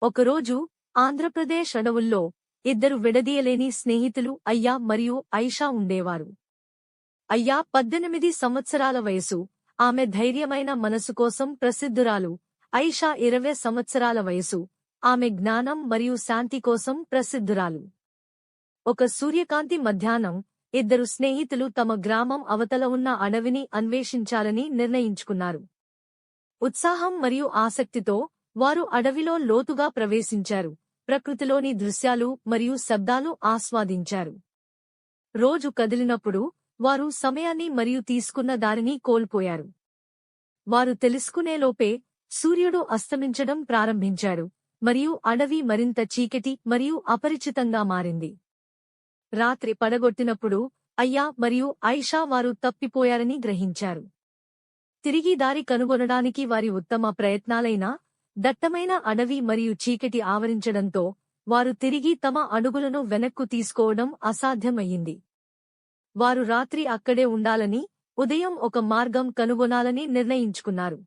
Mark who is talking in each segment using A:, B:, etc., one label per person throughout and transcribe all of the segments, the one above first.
A: ఒకరోజు ఆంధ్రప్రదేశ్ అడవుల్లో ఇద్దరు విడదీయలేని స్నేహితులు అయ్యా మరియు ఐషా ఉండేవారు. అయ్యా 18 సంవత్సరాల వయసు, ఆమె ధైర్యమైన మనసు కోసం ప్రసిద్ధురాలు. ఐషా 20 సంవత్సరాల వయసు, ఆమె జ్ఞానం మరియు శాంతి కోసం ప్రసిద్ధురాలు. ఒక సూర్యకాంతి మధ్యాహ్నం ఇద్దరు స్నేహితులు తమ గ్రామం అవతల ఉన్న అడవిని అన్వేషించాలని నిర్ణయించుకున్నారు. ఉత్సాహం మరియు ఆసక్తితో వారు అడవిలో లోతుగా ప్రవేశించారు, ప్రకృతిలోని దృశ్యాలు మరియు శబ్దాలు ఆస్వాదించారు. రోజు కదిలినప్పుడు వారు సమయాన్ని మరియు తీసుకున్న దారిని కోల్పోయారు. వారు తెలుసుకునేలోపే సూర్యుడు అస్తమించడం ప్రారంభించాడు, మరియు అడవి మరింత చీకటి మరియు అపరిచితంగా మారింది. రాత్రి పడగొట్టినప్పుడు అయ్యా మరియు ఐషా వారు తప్పిపోయారని గ్రహించారు. తిరిగి దారి కనుగొనడానికి వారి ఉత్తమ ప్రయత్నాలైనా దట్టమైన అడవి మరియు చీకటి ఆవరించడంతో వారు తిరిగి తమ అడుగులను వెనక్కు తీసుకోవడం అసాధ్యమయ్యింది. వారు రాత్రి అక్కడే ఉండాలని, ఉదయం ఒక మార్గం కనుగొనాలని నిర్ణయించుకున్నారు.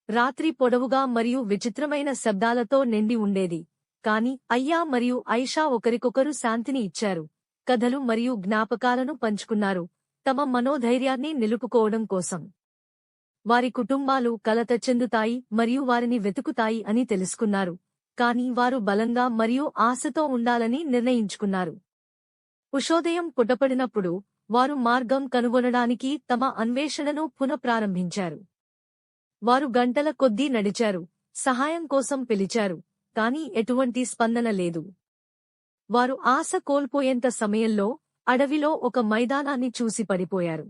A: రాత్రి పొడవుగా మరియు విచిత్రమైన శబ్దాలతో నిండి ఉండేది, కాని అయ్యా మరియు ఐషా ఒకరికొకరు శాంతిని ఇచ్చారు, కథలు మరియు జ్ఞాపకాలను పంచుకున్నారు, తమ మనోధైర్యాన్ని నిలుపుకోవడం కోసం. వారి కుటుంబాలు కలత చెందుతాయి మరియు వారిని వెతుకుతాయి అని తెలుసుకున్నారు, కాని వారు బలంగా మరియు ఆశతో ఉండాలని నిర్ణయించుకున్నారు. ఉషోదయం పుటపడినప్పుడు వారు మార్గం కనుగొనడానికి తమ అన్వేషణను పునఃప్రారంభించారు. వారు గంటల కొద్దీ నడిచారు, సహాయం కోసం పిలిచారు, కాని ఎటువంటి స్పందన లేదు. వారు ఆశ కోల్పోయేంత సమయంలో అడవిలో ఒక మైదానాన్ని చూసి పడిపోయారు.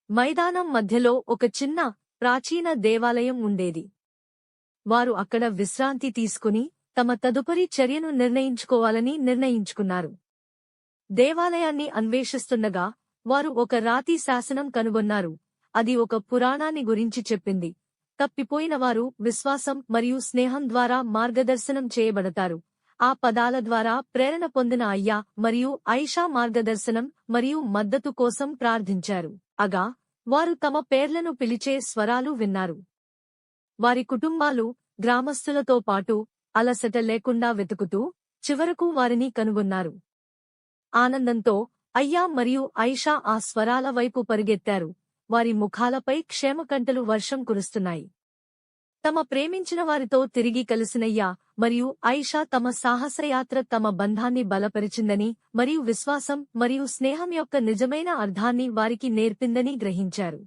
A: మైదానం మధ్యలో ఒక చిన్న, ప్రాచీన దేవాలయం ఉండేది. వారు అక్కడ విశ్రాంతి తీసుకుని తమ తదుపరి చర్యను నిర్ణయించుకున్నారు. దేవాలయాన్ని అన్వేషిస్తుండగా వారు ఒక రాతి శాసనం కనుగొన్నారు. అది ఒక పురాణాన్ని గురించి చెప్పింది. తప్పిపోయినవారు విశ్వాసం మరియు స్నేహం ద్వారా మార్గదర్శనం చేయబడతారు. ఆ పదాల ద్వారా ప్రేరణ పొందిన అయ్యా మరియు ఐషా మార్గదర్శనం మరియు మద్దతు కోసం ప్రార్థించారు. అగా వారు తమ పేర్లను పిలిచే స్వరాలు విన్నారు. వారి కుటుంబాలు గ్రామస్తులతో పాటు అలసట లేకుండా వెతుకుతూ చివరకు వారిని కనుగొన్నారు. ఆనందంతో అయ్యా మరియు ఐషా ఆ స్వరాల వైపు పరిగెత్తారు. వారి ముఖాలపై క్షేమకంటలు వర్షం కురుస్తున్నాయి. తమ ప్రేమించిన వారితో తిరిగి కలిసినయ్యా మరియు ఐషా తమ సాహసయాత్ర తమ బంధాన్ని బలపరిచిందని మరియు విశ్వాసం మరియు స్నేహం యొక్క నిజమైన అర్థాన్ని వారికి నేర్పిందని గ్రహించారు.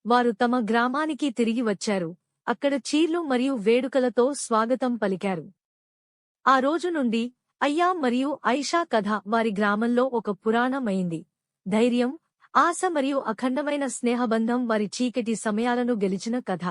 A: వారు తమ గ్రామానికి తిరిగి వచ్చారు, అక్కడ చీర్లు మరియు వేడుకలతో స్వాగతం పలికారు. ఆ రోజు నుండి అయ్యా మరియు ఐషా కథ వారి గ్రామంలో ఒక పురాణం అయింది. ధైర్యం, ఆశ మరియు అఖండమైన స్నేహబంధం వారి చీకటి సమయాలను గెలిచిన కథ.